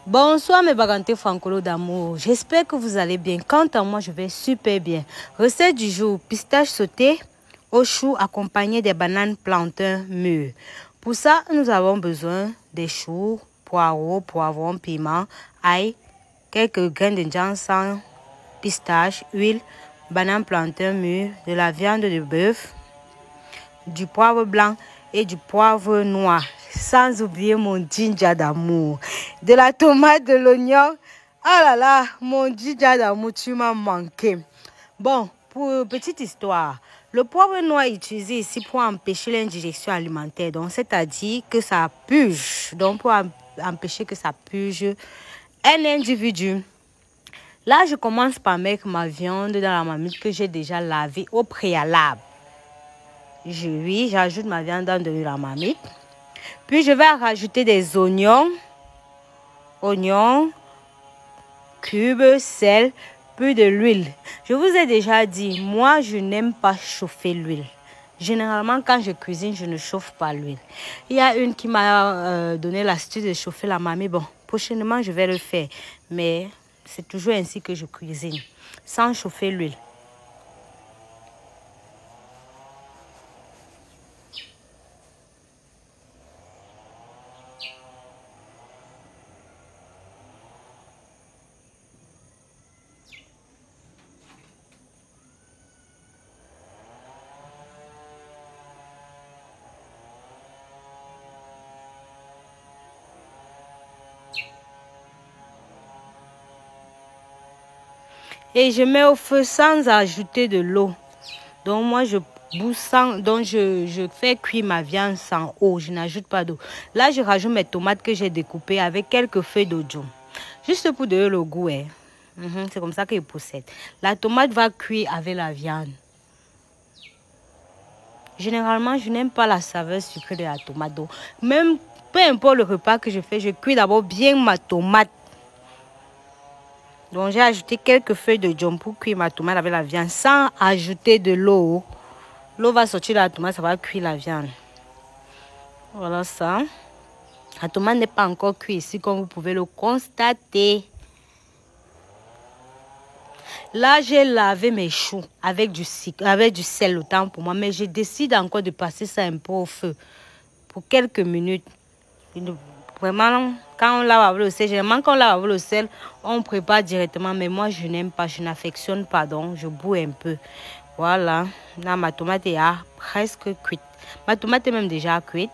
Bonsoir mes bagantés francolo d'amour, j'espère que vous allez bien. Quant à moi, je vais super bien. Recette du jour, pistache sauté au chou accompagné des bananes plantains mûres. Pour ça, nous avons besoin des choux, poireaux, poivrons, piments, ail, quelques grains de ginseng, pistache, huile, bananes plantains mûres, de la viande de bœuf, du poivre blanc et du poivre noir, sans oublier mon ginger d'amour, de la tomate, de l'oignon. Oh là là, mon ginger d'amour, tu m'as manqué. Bon, pour petite histoire, le poivre noir est utilisé ici pour empêcher l'indigestion alimentaire, donc c'est-à-dire que ça purge, donc pour empêcher que ça purge un individu. Là, je commence par mettre ma viande dans la marmite que j'ai déjà lavée au préalable. J'ajoute ma viande dans de la marmite. Puis je vais rajouter des oignons, cubes, sel, puis de l'huile. Je vous ai déjà dit, moi je n'aime pas chauffer l'huile. Généralement quand je cuisine, je ne chauffe pas l'huile. Il y a une qui m'a donné l'astuce de chauffer la marmite. Bon, prochainement je vais le faire. Mais c'est toujours ainsi que je cuisine, sans chauffer l'huile. Et je mets au feu sans ajouter de l'eau. Donc moi je je fais cuire ma viande sans eau. Je n'ajoute pas d'eau. Là je rajoute mes tomates que j'ai découpées avec quelques feuilles d'oignon. Juste pour donner le goût. C'est comme ça que je procède. La tomate va cuire avec la viande. Généralement je n'aime pas la saveur sucrée de la tomate. Donc, même peu importe le repas que je fais, je cuis d'abord bien ma tomate. Donc j'ai ajouté quelques feuilles de jambon pour cuire ma tomate avec la viande sans ajouter de l'eau. L'eau va sortir de la tomate, ça va cuire la viande. Voilà ça. La tomate n'est pas encore cuite ici comme vous pouvez le constater. Là j'ai lavé mes choux avec du sel autant pour moi. Mais je décide encore de passer ça un peu au feu pour quelques minutes. Vraiment, quand on lave avec le sel, généralement quand on lave avec le sel, on prépare directement. Mais moi, je n'aime pas, je n'affectionne pas, donc je boue un peu. Voilà, là, ma tomate est presque cuite. Ma tomate est même déjà cuite.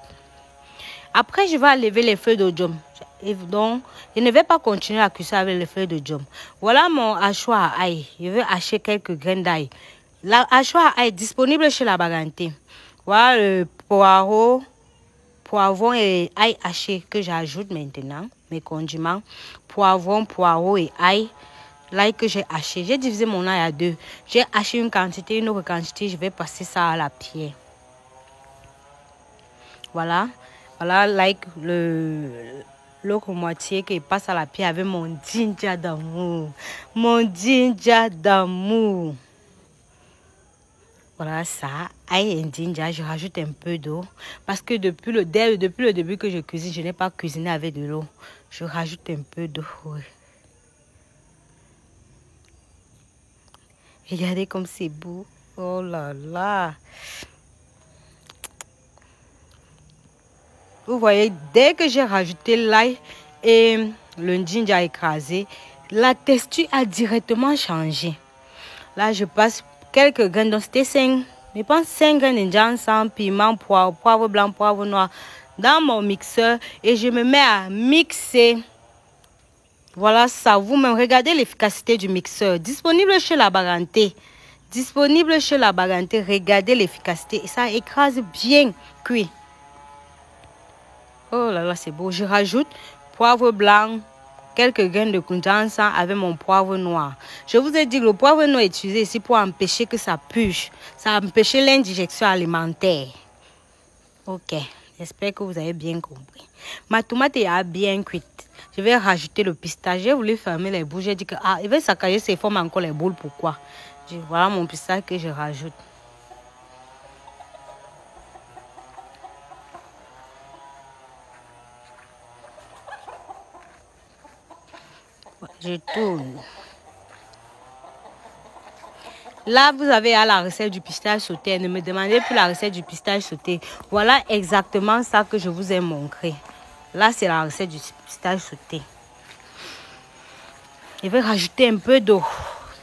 Après, je vais enlever les feuilles de jom. Donc, je ne vais pas continuer à cuire avec les feuilles de jom. Voilà mon hachoir à ail. Je vais hacher quelques graines d'ail. La hachoir à ail est disponible chez la Baganté. Voilà le poireau, poivron et ail haché que j'ajoute maintenant, mes condiments, poivron, poireau et ail, l'ail que j'ai haché. J'ai divisé mon ail à deux. J'ai haché une quantité, une autre quantité, je vais passer ça à la pierre. Voilà, voilà l'ail, l'autre moitié qui passe à la pierre avec mon ginger d'amour. Mon ginger d'amour. Voilà ça, ail et ginger, je rajoute un peu d'eau. Parce que depuis le début que je cuisine, je n'ai pas cuisiné avec de l'eau. Je rajoute un peu d'eau. Oui. Regardez comme c'est beau. Oh là là. Vous voyez, dès que j'ai rajouté l'ail et le ginger écrasé, la texture a directement changé. Là, je passe quelques graines. Donc, c'était 5. Je pense 5 graines de ginseng, piment, poivre blanc, poivre noir dans mon mixeur. Et je me mets à mixer. Voilà ça. Vous-même, regardez l'efficacité du mixeur. Disponible chez la Baganté. Disponible chez la Baganté. Regardez l'efficacité. Ça écrase bien cuit. Oh là là, c'est beau. Je rajoute poivre blanc, quelques graines de ginseng avec mon poivre noir. Je vous ai dit que le poivre noir est utilisé ici pour empêcher que ça puche. Ça empêche l'indigestion alimentaire. Ok, j'espère que vous avez bien compris. Ma tomate est bien cuite. Je vais rajouter le pistache. J'ai voulu fermer les boules. J'ai dit que il va saccager ses formes encore les boules. Pourquoi? Voilà mon pistache que je rajoute. Je tourne. Là, vous avez à la recette du pistache sauté. Ne me demandez plus la recette du pistache sauté. Voilà exactement ça que je vous ai montré. Là, c'est la recette du pistache sauté. Je vais rajouter un peu d'eau.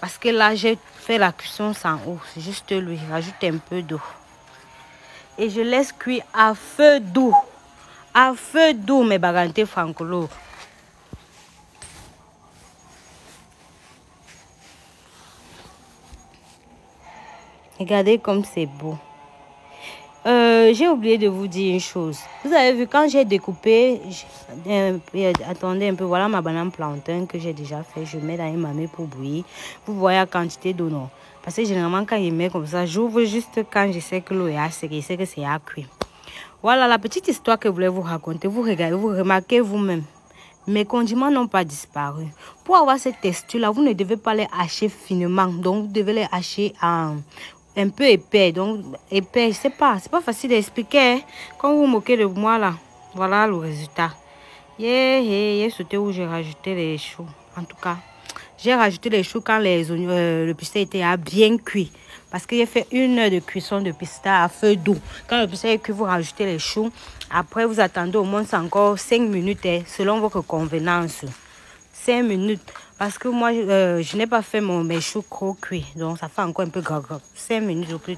Parce que là, j'ai fait la cuisson sans eau. C'est juste lui. Rajouter un peu d'eau. Et je laisse cuire à feu doux. À feu doux, mes bagantes francolo. Regardez comme c'est beau. J'ai oublié de vous dire une chose. Vous avez vu, quand j'ai découpé, attendez un peu, voilà ma banane plantain que j'ai déjà fait. Je mets dans une marmite pour bouillir. Vous voyez la quantité d'eau, non? Parce que généralement, quand il met comme ça, j'ouvre juste quand je sais que l'eau est assez, je sais que c'est à cuire. Voilà la petite histoire que je voulais vous raconter. Vous regardez, vous remarquez vous-même. Mes condiments n'ont pas disparu. Pour avoir cette texture-là, vous ne devez pas les hacher finement. Donc, vous devez les hacher un peu épais. Donc, épais, je sais pas. C'est pas facile d'expliquer. Quand vous vous moquez de moi, là, voilà le résultat. J'ai sauté où j'ai rajouté les choux. En tout cas, j'ai rajouté les choux quand les oignons, le pistache était bien cuit. Parce que j'ai fait 1 heure de cuisson de pistache à feu doux. Quand le pistache est cuit, vous rajoutez les choux. Après, vous attendez au moins encore 5 minutes, selon votre convenance. 5 minutes. Parce que moi, je n'ai pas fait mes choux trop cuits. Donc, ça fait encore un peu gras. 5 minutes ou plus.